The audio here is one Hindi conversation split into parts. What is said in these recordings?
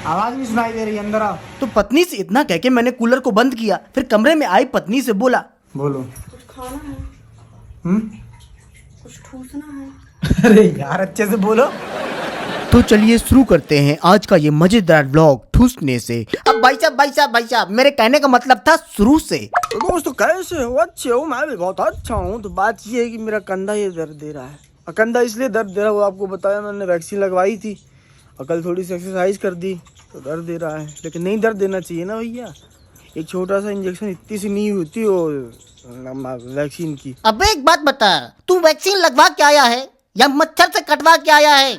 आवाज नहीं सुनाई दे रही, अंदर आओ। तो पत्नी से इतना कह के मैंने कूलर को बंद किया। फिर कमरे में आई पत्नी से बोला, बोलो। कुछ खाना है? कुछ ठूसना है? अरे यार अच्छे से बोलो। तो चलिए शुरू करते हैं आज का ये मजेदार व्लॉग ठूसने से। अब भाई साहब मेरे कहने का मतलब था शुरू से। तो दोस्तों कैसे हो? अच्छे हो? मैं भी बहुत अच्छा हूँ। तो बात ये है कि मेरा कंधा ये दर्द दे रहा है। कंधा इसलिए दर्द दे रहा है, वो आपको बताया, मैंने वैक्सीन लगवाई थी और कल थोड़ी सी एक्सरसाइज कर दी तो दर्द दे रहा है। लेकिन नहीं दर्द देना चाहिए ना भैया, एक छोटा सा इंजेक्शन इतनी सी नहीं होती वो वैक्सीन की। अब एक बात बता, तू वैक्सीन लगवा के आया है या मच्छर से कटवा के आया है?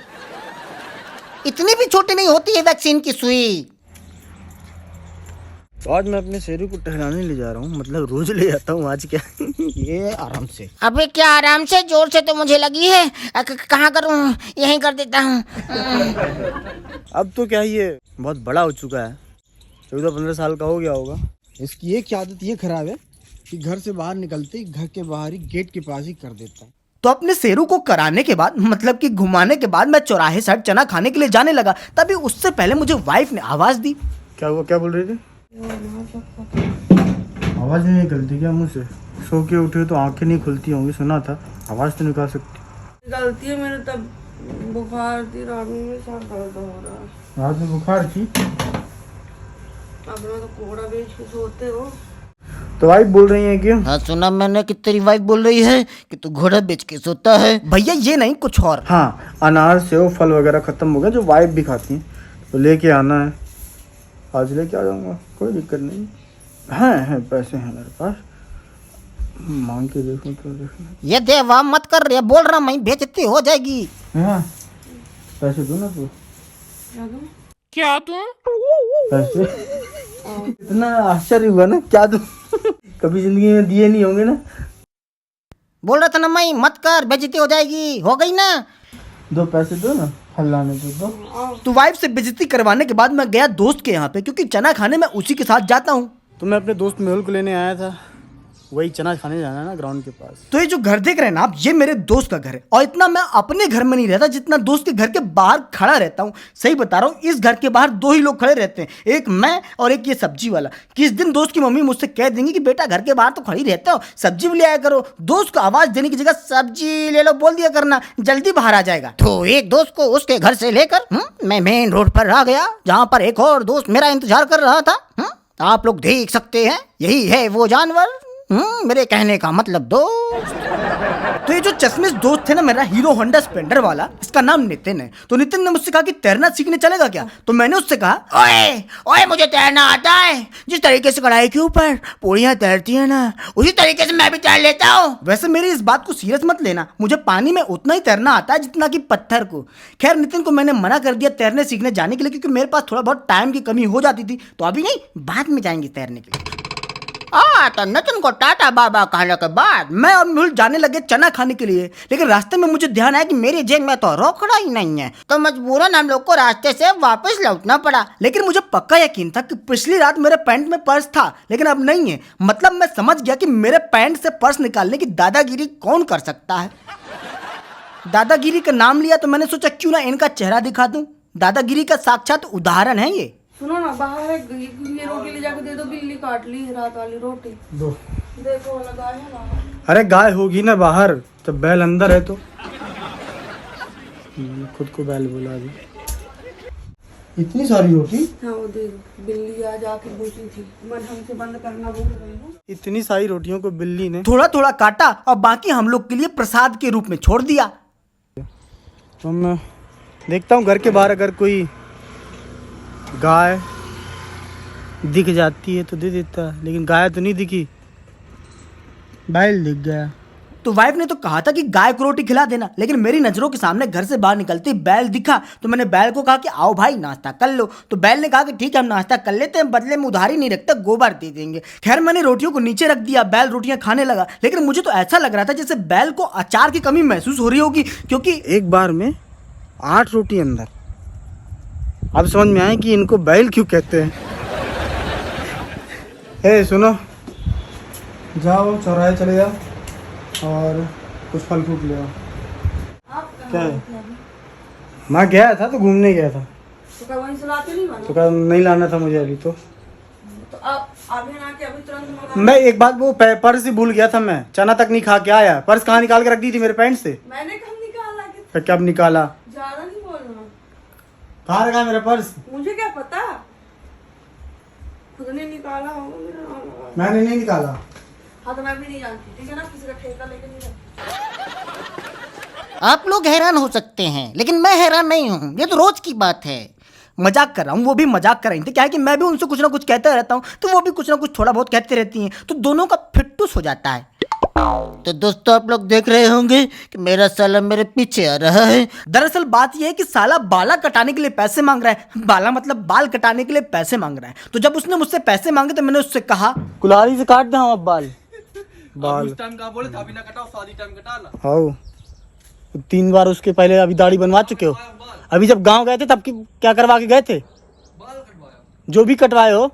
इतनी भी छोटी नहीं होती है वैक्सीन की सुई। तो आज मैं अपने शेरू को टहलाने ले जा रहा हूँ, मतलब रोज ले जाता हूँ, आज क्या ये आराम से। अबे क्या आराम से? जोर से तो मुझे लगी है। कहाँ करूँ? यहीं कर देता हूँ। अब तो क्या ये बहुत बड़ा हो चुका है, 14-15 साल का हो गया होगा। इसकी एक आदत ये खराब है कि घर से बाहर निकलते ही घर के बाहर ही गेट के पास ही कर देता है। तो अपने शेरू को कराने के बाद, मतलब कि घुमाने के बाद, मैं चौराहे साइड चना खाने के लिए जाने लगा। तभी उससे पहले मुझे वाइफ ने आवाज दी। क्या हुआ? क्या बोल रही थी? आवाज नहीं निकलती क्या मुंह से? सो के उठे तो आंखें नहीं खुलती होंगी, सुना था। आवाज तो निकाल सकती। गलती है मेरे, तब बुखार थी, रात में सर दर्द हो रहा है। रात में बुखार थी? अपना तो कोड़ा बेच के सोते हो। तो वाइफ बोल रही है कि हाँ सुना मैंने कि तेरी वाइफ बोल रही है कि तू घोड़ा बेच के सोता है। भैया ये नहीं, कुछ और। हाँ, अनार सेव फल वगैरह खत्म हो गया जो वाइफ भी खाती है, तो लेके आना है। आज लेके आ जाऊंगा, कोई दिक्कत नहीं। है पैसे हैं मेरे पास, मांग के देखूं तो देखना। ये देवा मत कर रहे, बोल रहा मैं, बेइज्जती हो जाएगी। हाँ, पैसे दो ना तू। क्या तू? पैसे इतना आश्चर्य हुआ ना, क्या तू कभी जिंदगी में दिए नहीं होंगे ना। बोल रहा था ना मैं, मत कर, बेइज्जती हो जाएगी। हो गई ना? दो पैसे दो ना, हल्लाने को दो। तो वाइफ से बेइज्जती करवाने के बाद मैं गया दोस्त के यहाँ पे, क्योंकि चना खाने मैं उसी के साथ जाता हूँ। तो मैं अपने दोस्त मेहुल को लेने आया था, वही चना खाने जाना है ना ग्राउंड के पास। तो ये जो घर देख रहे हैं ना आप, ये मेरे दोस्त का घर है। और इतना मैं अपने घर में नहीं रहता जितना दोस्त के घर के बाहर खड़ा रहता हूँ। सही बता रहा हूँ, इस घर के बाहर दो ही लोग खड़े रहते हैं, एक मैं और एक ये सब्जी वाला। किस दिन दोस्त की मम्मी मुझसे कह देंगी कि बेटा घर के बाहर तो खड़ी रहते हो, सब्जी भी ले आया करो। दोस्त को आवाज देने की जगह सब्जी ले लो बोल दिया करना, जल्दी बाहर आ जाएगा। तो एक दोस्त को उसके घर से लेकर मैं मेन रोड पर आ गया, जहाँ पर एक और दोस्त मेरा इंतजार कर रहा था। आप लोग देख सकते हैं, यही है वो जानवर। मेरे कहने का मतलब दोस्त। तो ये जो चश्मिश दोस्त थे ना मेरा, हीरो होंडा स्प्लेंडर वाला, इसका नाम नितिन है। तो नितिन ने मुझसे कहा कि तैरना सीखने चलेगा क्या? तो मैंने उससे कहा, ओए ओए मुझे तैरना आता है। जिस तरीके से कढ़ाई के ऊपर पूड़ियाँ तैरती है ना, उसी तरीके से मैं भी तैर लेता हूँ। वैसे मेरी इस बात को सीरियस मत लेना, मुझे पानी में उतना ही तैरना आता है जितना कि पत्थर को। खैर नितिन को मैंने मना कर दिया तैरने सीखने जाने के लिए, क्योंकि मेरे पास थोड़ा बहुत टाइम की कमी हो जाती थी। तो अभी नहीं, बाद में जाएंगे तैरने के लिए। तो नितिन को टाटा बाबा कहने के बाद मैं और मेहुल जाने लगे चना खाने के लिए। लेकिन रास्ते में मुझे ध्यान आया कि मेरी जेब में तो रोकड़ा ही नहीं है, तो मजबूरन हम लोग को रास्ते से वापस लौटना पड़ा। लेकिन मुझे पक्का यकीन था कि पिछली रात मेरे पैंट में पर्स था, लेकिन अब नहीं है। मतलब मैं समझ गया कि मेरे पैंट से पर्स निकालने की दादागिरी कौन कर सकता है। दादागिरी का नाम लिया तो मैंने सोचा क्यों ना इनका चेहरा दिखा दूं। दादागिरी का साक्षात उदाहरण है ये। सुनो ना, बाहर ये रोटी ले जाके दे दो, बिल्ली काट ली रात वाली रोटी। दो। देखो लगा है ना। अरे गाय होगी ना बाहर, तो बैल अंदर है। तो खुद को बैल बोला अभी। इतनी सारी रोटी? हाँ वो दे दो, बिल्ली आज आके पूछी थी, मैं ढंग से बंद करना भूल गई हूँ। इतनी सारी रोटियों को बिल्ली ने थोड़ा थोड़ा काटा और बाकी हम लोग के लिए प्रसाद के रूप में छोड़ दिया। तो मैं देखता हूँ घर के बाहर अगर कोई गाय दिख जाती है तो दे देता है, लेकिन गाय तो नहीं दिखी, बैल दिख गया। तो वाइफ ने तो कहा था कि गाय को रोटी खिला देना, लेकिन मेरी नजरों के सामने घर से बाहर निकलते ही बैल दिखा। तो मैंने बैल को कहा कि आओ भाई नाश्ता कर लो। तो बैल ने कहा कि ठीक है हम नाश्ता कर लेते हैं, बदले में उधारी नहीं रखते, गोबर दे देंगे। खैर मैंने रोटियों को नीचे रख दिया, बैल रोटियां खाने लगा। लेकिन मुझे तो ऐसा लग रहा था जैसे बैल को अचार की कमी महसूस हो रही होगी, क्योंकि एक बार में 8 रोटी अंदर। अब समझ में आया कि इनको बैल क्यों कहते हैं। हे सुनो, जाओ चौराहे चले जाओ और कुछ फल फ्रूट ले आओ। क्या है? मैं गया था तो घूमने गया था। तो क्या वहीं से लाते नहीं बना? तो क्या नहीं लाना था मुझे अभी तो तो अब अभी ना के अभी तुरंत मंगा। मैं एक बात, वो पर्स ही भूल गया था, मैं चना तक नहीं खा के आया। पर्स कहाँ निकाल के रख दी थी मेरे पैंट से? मैंने कब निकाला कि फिर कब निकाला? ज्यादा नहीं बोलना। कहाँ रखा है मेरा पर्स? मुझे क्या पता, खुद ने निकाला होगा, मेरा नाम लगा। मैंने नहीं निकाला। हाँ तो मैं भी नहीं जानती, ठीक है ना, किसी का ठेका लेके नहीं जाती। आप लोग हैरान हो सकते हैं लेकिन मैं हैरान नहीं हूँ, ये तो रोज की बात है। मजाक कर रहा हूँ, वो भी मजाक कर रही थी। क्या है कि मैं भी उनसे कुछ ना कुछ कहता रहता हूँ तो वो भी कुछ ना कुछ थोड़ा बहुत कहते रहती हैं, तो दोनों का फिट्टूस हो जाता है। तो दोस्तों आप लोग देख रहे होंगे कि मेरा साला मेरे पीछे आ रहा है। दरअसल बात यह है कि साला बाला कटाने के लिए पैसे मांग रहा है। बाला मतलब बाल कटाने के लिए पैसे मांग रहा है। तो जब उसने मुझसे पैसे मांगे तो मैंने उससे कहा कुल्हाड़ी से काट दे अब बाल। बाल उस टाइम का बोले था, अभी ना कटाओ, शादी टाइम कटा ला। आओ 3 बार उसके पहले अभी दाढ़ी बनवा चुके हो। अभी जब गांव गए थे तब क्या करवा के गए थे? बाल कटवाया। जो भी कटवाए हो।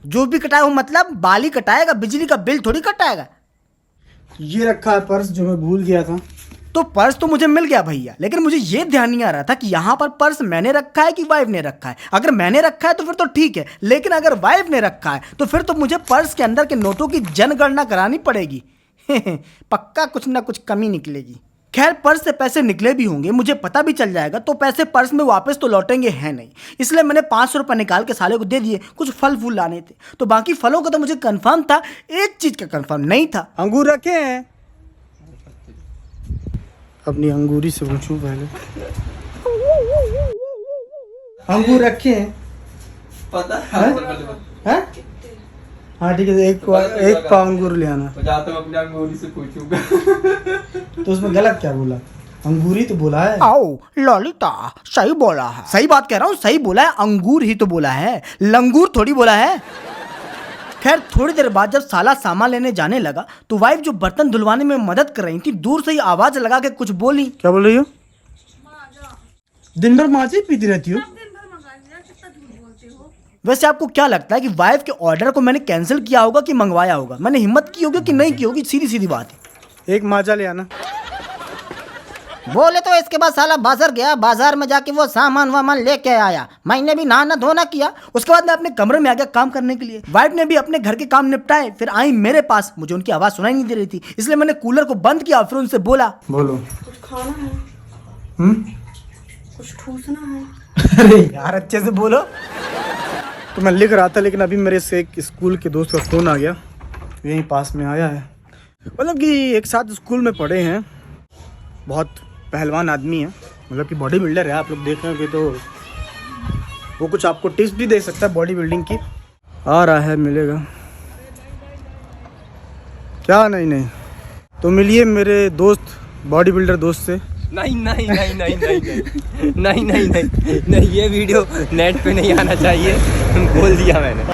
जो भी कटाए हो मतलब बाल ही कटाएगा, बिजली का बिल थोड़ी कटाएगा। ये रखा है पर्स जो मैं भूल गया था। तो पर्स तो मुझे मिल गया भैया, लेकिन मुझे ये ध्यान नहीं आ रहा था कि यहाँ पर पर्स मैंने रखा है कि वाइफ ने रखा है। अगर मैंने रखा है तो फिर तो ठीक है, लेकिन अगर वाइफ ने रखा है तो फिर तो मुझे पर्स के अंदर के नोटों की जनगणना करानी पड़ेगी। पक्का कुछ ना कुछ कमी निकलेगी। खैर पर्स से पैसे निकले भी होंगे, मुझे पता भी चल जाएगा, तो पैसे पर्स में वापस तो लौटेंगे है नहीं, इसलिए मैंने 500 रुपये निकाल के साले को दे दिए। कुछ फल फूल लाने थे, तो बाकी फलों का तो मुझे कंफर्म था, एक चीज का कंफर्म नहीं था। अंगूर रखे हैं? अपनी अंगूरी से पूछूं पहले। अंगूर रखे हैं? पता हैं? हैं? हाँ ठीक है, एक पाव अंगूर ले आना। जाता हूँ अपने अंगूरी से पूछूंगा। तो उसमें गलत क्या बोला? अंगूर ही तो बोला है। आओ ललिता सही बोला है, सही बात कह रहा हूँ, सही बोला है, अंगूर ही तो बोला है, लंगूर थोड़ी बोला है। खैर थोड़ी देर बाद जब साला सामान लेने जाने लगा तो वाइफ जो बर्तन धुलवाने में मदद कर रही थी दूर से ही आवाज लगा के कुछ बोली। क्या बोल रही हो? दिन भर माज़ी ही पीती रहती हो? वैसे आपको क्या लगता है कि वाइफ के ऑर्डर को मैंने कैंसिल किया होगा कि मंगवाया होगा? मैंने हिम्मत की होगी कि नहीं की होगी? सीधी सीधी बात है। एक माजा ले आना। बोले तो इसके बाद साला बाजार गया, बाजार में जाके वो सामान वामान लेके आया। मैंने भी नहाना धोना किया, उसके बाद मैं अपने कमरे में आ गया काम करने के लिए। वाइफ ने भी अपने घर के काम निपटाए, फिर आई मेरे पास। मुझे उनकी आवाज सुनाई नहीं दे रही थी, इसलिए मैंने कूलर को बंद किया, फिर उनसे बोला बोलो। कुछ खाना है? कुछ ठूसना है? अरे यार अच्छे से बोलो। तो मैं लिख रहा था, लेकिन अभी मेरे से एक स्कूल के दोस्त का फ़ोन आ गया, यहीं पास में आया है। मतलब कि एक साथ स्कूल में पढ़े हैं, बहुत पहलवान आदमी है, मतलब कि बॉडी बिल्डर है। आप लोग देख रहे होंगे तो वो कुछ आपको टिप्स भी दे सकता है बॉडी बिल्डिंग की। आ रहा है, मिलेगा क्या? नहीं तो मिलिए मेरे दोस्त बॉडी बिल्डर दोस्त से। नहीं नहीं नहीं नहीं नहीं नहीं नहीं नहीं नहीं नहीं, ये वीडियो नेट पे नहीं आना चाहिए, बोल दिया मैंने।